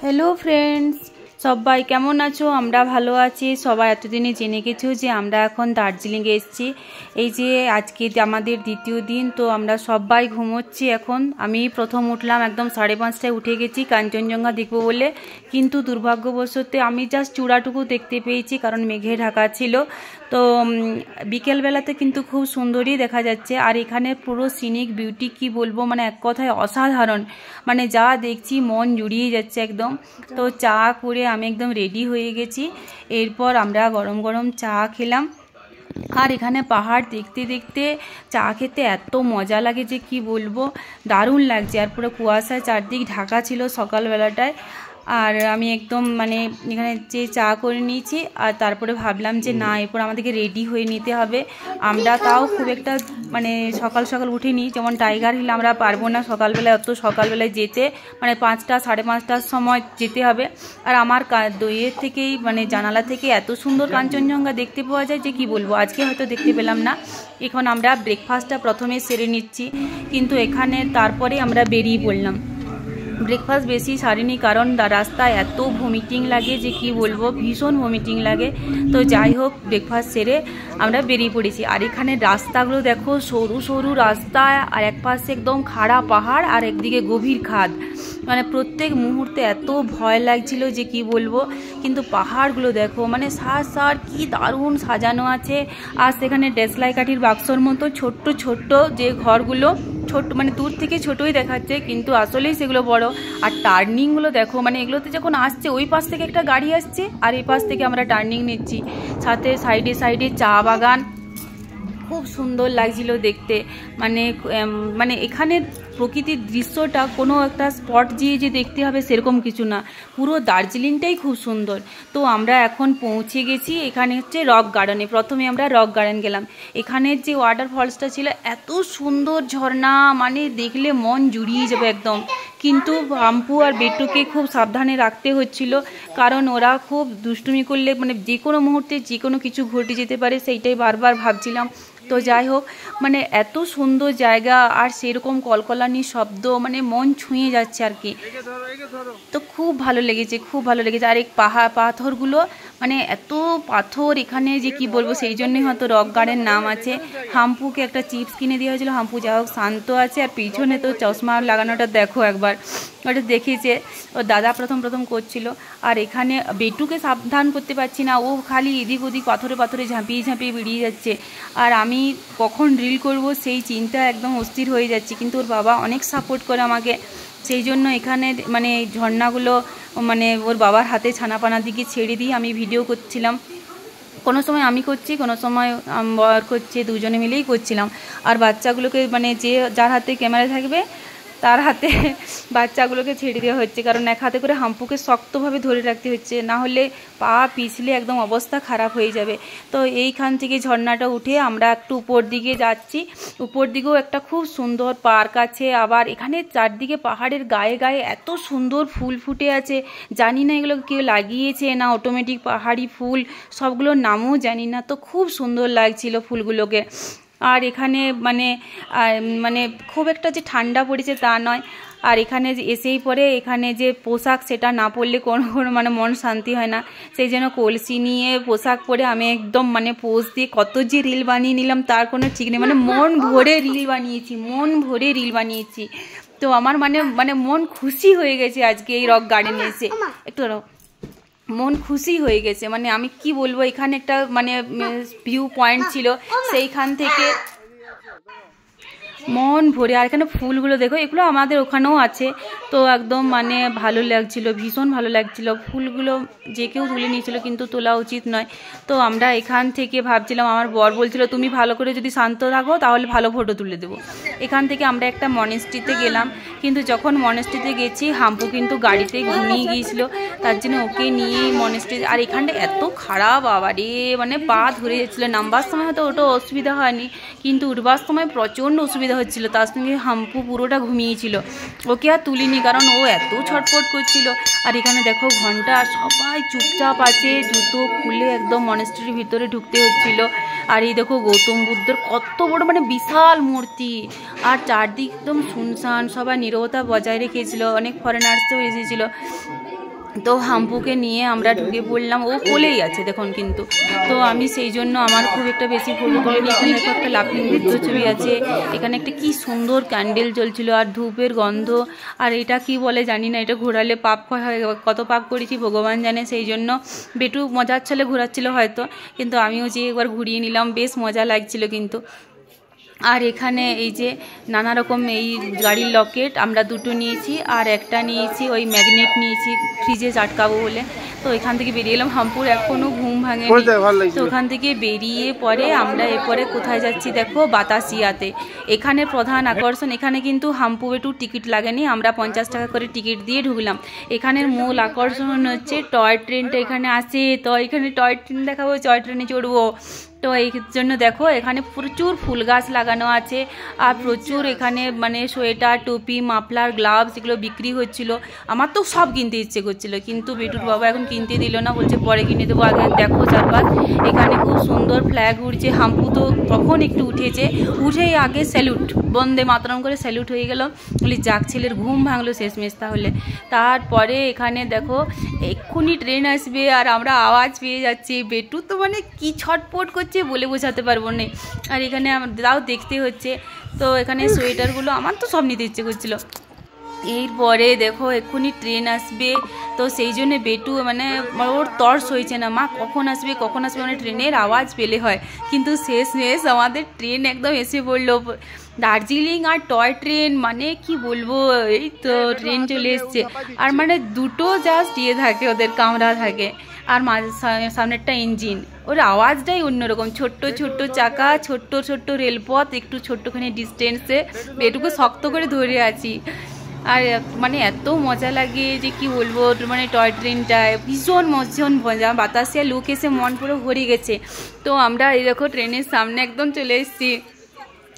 Hello friends, সবাই কেমন আছো? আমরা ভালো আছি। সবাই এতদিনে জেনে গেছো যে আমরা এখন দার্জিলিংয়ে এসেছি। এই যে আজকে আমাদের দ্বিতীয় দিন, তো আমরা সবাই ঘুমোচ্ছি এখন। আমি প্রথম উঠলাম, একদম 5:30টায় উঠে গেছি কাঞ্চনজঙ্ঘা দেখবো বলে, কিন্তু দুর্ভাগ্যবশত আমি জাস্ট চূড়াটুকু দেখতে পেয়েছি, কারণ মেঘে ঢাকা ছিল। তো বিকেলবেলাতে কিন্তু খুব সুন্দরই দেখা যাচ্ছে। আর এখানে পুরো সিনিক বিউটি কি বলবো, মানে এক কথায় অসাধারণ। মানে যা দেখছি মন জুড়িয়ে যাচ্ছে একদম। তো চা করে আমি একদম রেডি হয়ে গেছি। এরপর আমরা গরম গরম চা খেলাম। আর এখানে পাহাড় দেখতে দেখতে চা খেতে এত মজা লাগে যে কি বলবো, দারুণ লাগছে। আর পুরো কুয়াশায় চারদিক ঢাকা ছিল সকালবেলাটায়। আর আমি একদম মানে এখানে যে চা করে নিয়েছি, আর তারপরে ভাবলাম যে না, এরপর আমাদেরকে রেডি হয়ে নিতে হবে। আমরা তাও খুব একটা মানে সকাল সকাল উঠিনি, যেমন টাইগার হিল আমরা পারবো না সকালবেলায়, অত সকালবেলায় যেতে। মানে 5টা 5:30টার সময় যেতে হবে। আর আমার দইয়ের থেকেই মানে জানালা থেকে এত সুন্দর কাঞ্চনজঙ্ঘা দেখতে পাওয়া যায় যে কি বলবো। আজকে হয়তো দেখতে পেলাম না। এখন আমরা ব্রেকফাস্টটা প্রথমে সেরে নিচ্ছি, কিন্তু এখানে তারপরে আমরা বেরিয়ে পড়লাম। ব্রেকফাস্ট বেশি সারিনি, কারণ রাস্তায় এত ভমিটিং লাগে যে কি বলবো, ভীষণ ভমিটিং লাগে। তো যাই হোক, ব্রেকফাস্ট সেরে আমরা বেরিয়ে পড়েছি। আর এখানে রাস্তাগুলো দেখো, সরু সরু রাস্তা, আর এক পাশে একদম খাড়া পাহাড়, আর একদিকে গভীর খাদ। মানে প্রত্যেক মুহূর্তে এত ভয় লাগছিল যে কি বলবো। কিন্তু পাহাড়গুলো দেখো, মানে সার কি দারুণ সাজানো আছে। আর সেখানে দেশলাই কাঠির বাক্সর মতো ছোট্ট ছোট্ট যে ঘরগুলো, ছোট্ট মানে দূর থেকে ছোটই দেখাচ্ছে, কিন্তু আসলেই সেগুলো বড়। আর টার্নিংগুলো দেখো, মানে এগুলোতে যখন আসছে, ওই পাশ থেকে একটা গাড়ি আসছে আর এই পাশ থেকে আমরা টার্নিং নিচ্ছি। সাথে সাইডে সাইডে চা বাগান, খুব সুন্দর লাগছিল দেখতে। মানে মানে এখানের প্রকৃতির দৃশ্যটা কোনো একটা স্পট গিয়ে যে দেখতে হবে সেরকম কিছু না, পুরো দার্জিলিংটাই খুব সুন্দর। তো আমরা এখন পৌঁছে গেছি, এখানে হচ্ছে রক গার্ডেনে। প্রথমে আমরা রক গার্ডেন গেলাম। এখানের যে ওয়াটার ফলসটা ছিল, এত সুন্দর ঝর্ণা, মানে দেখলে মন জুড়িয়ে যাবে একদম। কিন্তু হাম্পু আর বেটুকে খুব সাবধানে রাখতে হচ্ছিল, কারণ ওরা খুব দুষ্টুমি করলে মানে যে কোনো মুহূর্তে যে কোনো কিছু ঘটে যেতে পারে, সেইটাই বারবার ভাবছিলাম। তো যাই হোক, মানে এত সুন্দর জায়গা, আর সেরকম কলকলানির শব্দ, মানে মন ছুঁয়ে যাচ্ছে আর কি। তো খুব ভালো লেগেছে, খুব ভালো লেগেছে। আর এই পাথরগুলো, মানে এত পাথর এখানে যে কি বলবো, সেই জন্যই হয়তো রক গার্ডেন নাম আছে। হাম্পুকে একটা চিপস কিনে দেওয়া হয়েছিল, হাম্পু যা হোক শান্ত আছে। আর পিছনে তো চশমা লাগানোটা দেখো একবার, ওটা দেখেছে ও দাদা প্রথম প্রথম করছিল। আর এখানে বেটুকে সাবধান করতে পারছি না, ও খালি এদিক ওদিক পাথরে পাথরে ঝাঁপিয়ে ঝাঁপিয়ে বেরিয়ে যাচ্ছে। আর আমি কখন রিল করব সেই চিন্তা একদম অস্থির হয়ে যাচ্ছি, কিন্তু ওর বাবা অনেক সাপোর্ট করে আমাকে। সেই জন্য এখানে মানে ঝর্ণাগুলো মানে ওর বাবার হাতে ছানাপানা দিকে ছেড়ে দিয়ে আমি ভিডিও করছিলাম। কোনো সময় আমি করছি, কোনো সময় বর করছে, দুজনে মিলেই করছিলাম। আর বাচ্চাগুলোকে মানে যে যার হাতে ক্যামেরা থাকবে তার হাতে বাচ্চাগুলোকে ছেড়ে দেওয়া হচ্ছে, কারণ এক হাতে করে হাম্পুকে শক্তভাবে ধরে রাখতে হচ্ছে, না হলে পা পিছলে একদম অবস্থা খারাপ হয়ে যাবে। তো এইখান থেকে ঝর্ণাটা উঠে আমরা একটু উপর দিকে যাচ্ছি। উপর দিকেও একটা খুব সুন্দর পার্ক আছে। আবার এখানে চারদিকে পাহাড়ের গায়ে গায়ে এত সুন্দর ফুল ফুটে আছে, জানি না এগুলো কেউ লাগিয়েছে না অটোমেটিক পাহাড়ি ফুল, সবগুলোর নামও জানি না। তো খুব সুন্দর লাগছিল ফুলগুলোকে। আর এখানে মানে মানে খুব একটা যে ঠান্ডা পড়েছে তা নয়। আর এখানে এসেই পরে এখানে যে পোশাক, সেটা না পরলে কোনো মানে মন শান্তি হয় না। সেই জন্য কলসি নিয়ে পোশাক পরে আমি একদম মানে পোজ দিয়ে কত যে রিল বানিয়ে নিলাম তার কোনো ঠিক নেই। মানে মন ভরে রিল বানিয়েছি, মন ভরে রিল বানিয়েছি। তো আমার মানে মন খুশি হয়ে গেছে আজকে এই রক গার্ডেনে এসে। একটু মন খুশি হয়ে গেছে, মানে আমি কি বলবো। এখানে একটা মানে ভিউ পয়েন্ট ছিল, সেইখান থেকে মন ভরে। আর এখানে ফুলগুলো দেখো, এগুলো আমাদের ওখানেও আছে। তো একদম মানে ভালো লাগছিল, ভীষণ ভালো লাগছিল। ফুলগুলো যে কেউ তুলে নিয়েছিল, কিন্তু তোলা উচিত নয়। তো আমরা এখান থেকে ভাবছিলাম, আমার বর বলছিল তুমি ভালো করে যদি শান্ত থাকো তাহলে ভালো ফটো তুলে দেবো। এখান থেকে আমরা একটা মনেস্ট্রিতে গেলাম, কিন্তু যখন মনেস্ট্রিতে গেছি হাম্পু কিন্তু গাড়িতে ঘুমিয়ে গিয়েছিল, তার জন্য ওকে নিয়ে মনেস্ট্রি। আর এখানটা এত খারাপ বাবারে, মানে পা ধরে যাচ্ছিলো। নামবার সময় হয়তো ওটা অসুবিধা হয়নি, কিন্তু উঠবার সময় প্রচণ্ড অসুবিধা হচ্ছিল। তার সঙ্গে হাম্পু পুরোটা ঘুমিয়েছিল, ওকে আর তুলিনি কারণ ও এত ছটফট করছিল। আর এখানে দেখো ঘন্টা, সবাই চুপচাপ আছে, জুতো খুলে একদম মনেস্ট্রির ভিতরে ঢুকতে হচ্ছিল। আর এই দেখো গৌতম বুদ্ধর কত বড় মানে বিশাল মূর্তি, আর চারদিক একদম শুনশান, সবাই নীরবতা বজায় রেখেছিল। অনেক ফরেনার্সও এসেছিল। তো হাম্পুকে নিয়ে আমরা ঢুকে পড়লাম, ও কোলেই আছে দেখুন কিন্তু। তো আমি সেই জন্য আমার খুব একটা বেশি ফটো তুলিনি। এখানে দেখো একটা লাফিং বুদ্ধ ছবি আছে, এখানে একটা কি সুন্দর ক্যান্ডেল জ্বলছিল আর ধূপের গন্ধ। আর এটা কি বলে জানি না, এটা ঘোরালে পাপ হয়, কত পাপ করেছি ভগবান জানে। সেই জন্য বেটু মজার ছলে ঘোরাচ্ছিল হয়তো, কিন্তু আমিও যে একবার ঘুরিয়ে নিলাম, বেশ মজা লাগছিল কিন্তু। আর এখানে এই যে নানা রকম এই গাড়ির লকেট আমরা দুটো নিয়েছি, আর একটা নিয়েছি ওই ম্যাগনেট নিয়েছি ফ্রিজে আটকাবো বলে। তো এখান থেকে বেরিয়ে এলাম, হামপুর এখনও ঘুম ভাঙেনি। তো ওখান থেকে বেরিয়ে পরে আমরা এরপরে কোথায় যাচ্ছি দেখো, বাতাসিয়াতে। এখানে প্রধান আকর্ষণ, এখানে কিন্তু হাম্পু বেটু টিকিট লাগেনি, আমরা 50 টাকা করে টিকিট দিয়ে ঢুকলাম। এখানের মূল আকর্ষণ হচ্ছে টয় ট্রেনটা এখানে আছে। তো এখানে টয় ট্রেন দেখাবো, টয় ট্রেনে চড়বো। তো এই জন্য দেখো এখানে প্রচুর ফুল গাছ লাগানো আছে, আর প্রচুর এখানে মানে সোয়েটার, টুপি, মাফলার, গ্লাভস এগুলো বিক্রি হচ্ছিল। আমার তো সব কিনতে ইচ্ছে করছিল, কিন্তু বেটুর বাবা এখন কিনতে দিল না, বলছে পরে কিনে দেবো, আগে দেখো চারপাশ। এখানে খুব সুন্দর ফ্ল্যাগ উঠছে, হাম্পু তো তখন একটু উঠেছে, উঠেই আগে স্যালুট, বন্দে মাতরম করে স্যালুট হয়ে গেল। বলি যাক, ছেলের ঘুম ভাঙলো শেষমেশ তাহলে। তারপরে এখানে দেখো এক্ষুনি ট্রেন আসবে আর আমরা আওয়াজ পেয়ে যাচ্ছি। বেটু তো মানে কি ছটপট করছে বলে বোঝাতে পারবো না। আর এখানে তাও দেখতে হচ্ছে। তো এখানে সোয়েটারগুলো আমার তো সব নিতে ইচ্ছে করছিল। এরপরে দেখো এক্ষুনি ট্রেন আসবে, তো সেই জন্য বেটু মানে ওর তর্স হয়েছে না, মা কখন আসবে কখন আসবে, মানে ট্রেনের আওয়াজ পেলে হয়। কিন্তু শেষমেশ আমাদের ট্রেন একদম এসে পড়লো। দার্জিলিং আর টয় ট্রেন মানে কি বলবো, এই তো ট্রেন চলে এসছে। আর মানে দুটো জাস্ট ইয়ে থাকে, ওদের কামরা থাকে, আর সামনেরটা ইঞ্জিন, ওর আওয়াজটাই অন্যরকম। ছোট্ট ছোট্ট চাকা, ছোট্ট ছোট্ট রেলপথ, একটু ছোট্টখানি ডিস্টেন্সে এটুকু শক্ত করে ধরে আছি। আর মানে এত মজা লাগে যে কি বলবো, মানে টয় ট্রেনটায় ভীষণ মজা। বাতাসিয়া লোক এসে মন পুরো ভরে গেছে। তো আমরা এই দেখো ট্রেনের সামনে একদম চলে এসেছি,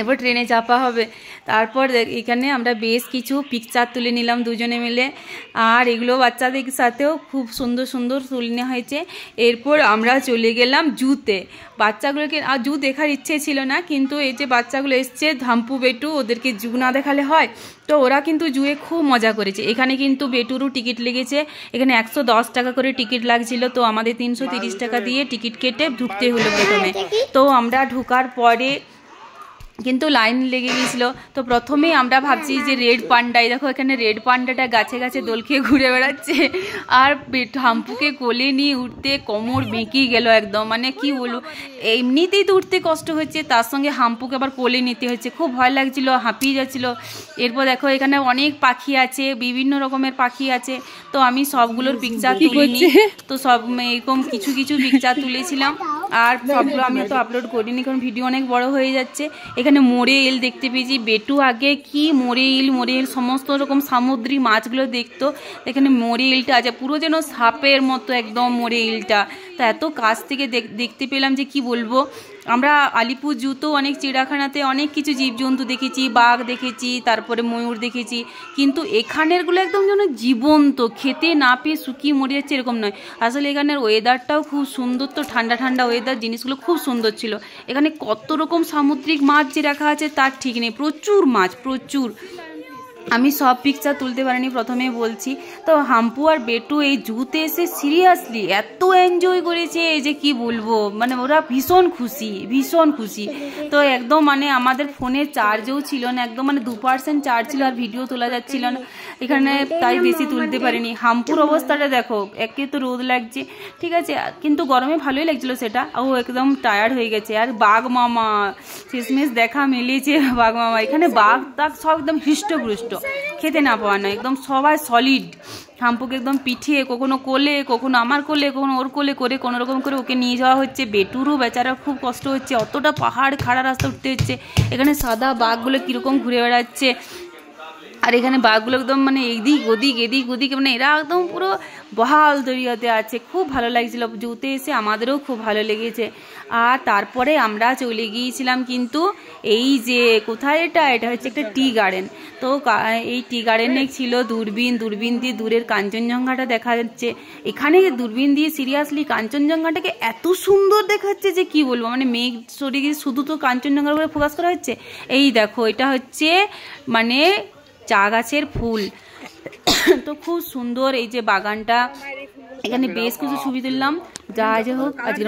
এবার ট্রেনে চাপা হবে। তারপর এখানে আমরা বেশ কিছু পিকচার তুলে নিলাম দুজনে মিলে, আর এগুলো বাচ্চাদের সাথেও খুব সুন্দর সুন্দর তুলে হয়েছে। এরপর আমরা চলে গেলাম জুতে। বাচ্চাগুলোকে আর জু দেখার ইচ্ছে ছিল না, কিন্তু এই যে বাচ্চাগুলো এসছে হাম্পু বেটু, ওদেরকে জু না দেখালে হয়। তো ওরা কিন্তু জুয়ে খুব মজা করেছে। এখানে কিন্তু বেটুরও টিকিট লেগেছে, এখানে 110 টাকা করে টিকিট লাগছিল। তো আমাদের 330 টাকা দিয়ে টিকিট কেটে ঢুকতে হলো প্রথমে। তো আমরা ঢোকার পরে কিন্তু লাইন লেগে গিয়েছিল। তো প্রথমে আমরা ভাবছি যে রেড পান্ডাই, দেখো এখানে রেড পান্ডাটা গাছে গাছে দোল খেয়ে ঘুরে বেড়াচ্ছে। আর হাম্পুকে কোলে নিয়ে উঠতে কোমর বেঁকে গেল একদম, মানে কি বলবো, এমনিতেই তো উঠতে কষ্ট হচ্ছে, তার সঙ্গে হাম্পুকে আবার কোলে নিতে হচ্ছে, খুব ভয় লাগছিল, হাঁপিয়ে যাচ্ছিল। এরপর দেখো এখানে অনেক পাখি আছে, বিভিন্ন রকমের পাখি আছে। তো আমি সবগুলোর পিকচার তুলিনি, তো সব এরকম কিছু কিছু পিকচার তুলেছিলাম, আর সবগুলো আমি তো আপলোড করিনি কারণ ভিডিও অনেক বড় হয়ে যাচ্ছে। এখানে মোরে এল দেখতে পেয়েছি। বেটু আগে কি মোরে এল সমস্ত রকম সামুদ্রিক মাছগুলো দেখতো। এখানে মোরে এলটা আছে, পুরো যেন সাপের মতো একদম মোরে এলটা। তা এত কাছ থেকে দেখতে পেলাম যে কি বলবো। আমরা আলিপুর জুতো অনেক চিড়িয়াখানাতে অনেক কিছু জীবজন্তু দেখেছি, বাঘ দেখেছি, তারপরে ময়ূর দেখেছি, কিন্তু এখানেরগুলো একদম যেন জীবন্ত, খেতে না পেয়ে শুকিয়ে মরে যাচ্ছে এরকম নয়। আসলে এখানের ওয়েদারটাও খুব সুন্দর, তো ঠান্ডা ঠান্ডা ওয়েদার, জিনিসগুলো খুব সুন্দর ছিল। এখানে কত রকম সামুদ্রিক মাছ যে রাখা আছে তার ঠিক নেই, প্রচুর মাছ প্রচুর। আমি সব পিকচার তুলতে পারিনি, প্রথমে বলছি। তো হাম্পু আর বেটু এই জুতে এসে সিরিয়াসলি এত এনজয় করেছে এই যে কি বলবো, মানে ওরা ভীষণ খুশি ভীষণ খুশি। তো একদম মানে আমাদের ফোনে চার্জও ছিল না, একদম মানে 2% চার্জ ছিল, আর ভিডিও তোলা যাচ্ছিল না এখানে, তাই বেশি তুলতে পারিনি। হাম্পুর অবস্থাটা দেখো, একে তো রোদ লাগছে ঠিক আছে, কিন্তু গরমে ভালোই লাগছিল সেটা, ও একদম টায়ার্ড হয়ে গেছে। আর বাঘ মামা শেষমেশ দেখা মিলেছে, বাঘ মামা। এখানে বাঘ টাঘ সব একদম হৃষ্টপুষ্ট, খেতে না পাওয়া না, একদম সবাই সলিড। হাম্পুকে একদম পিঠিয়ে, কখনো কোলে, কখনো আমার কোলে, কখনো ওর কোলে করে কোনো রকম করে ওকে নিয়ে যাওয়া হচ্ছে। বেটুরও বেচারা খুব কষ্ট হচ্ছে, অতটা পাহাড় খাড়া রাস্তা উঠতে হচ্ছে। এখানে সাদা বাঘগুলো কীরকম ঘুরে বেড়াচ্ছে, আর এখানে বাঘগুলো একদম মানে এদিক ওদিক এদিক ওদিক, মানে এরা একদম পুরো বহাল তবিয়তে আছে। খুব ভালো লাগছিল জুতে এসে, আমাদেরও খুব ভালো লেগেছে। আর তারপরে আমরা চলে গিয়েছিলাম কিন্তু এই যে কোথায়, এটা হচ্ছে একটা টি গার্ডেন। তো এই টি গার্ডেনে ছিল দূরবীন দিয়ে দূরের কাঞ্চনজঙ্ঘাটা দেখা যাচ্ছে। এখানে দূরবীন দিয়ে সিরিয়াসলি কাঞ্চনজঙ্ঘাটাকে এত সুন্দর দেখাচ্ছে যে কি বলবো, মানে মেঘ সরে গিয়ে শুধু তো কাঞ্চনজঙ্ঘার উপরে ফোকাস করা হচ্ছে। এই দেখো এটা হচ্ছে মানে চা গাছের ফুল, তো খুব সুন্দর এই যে বাগানটা, এখানে বেশ কিছু ছবি তুললাম। যা যে হোক আজকে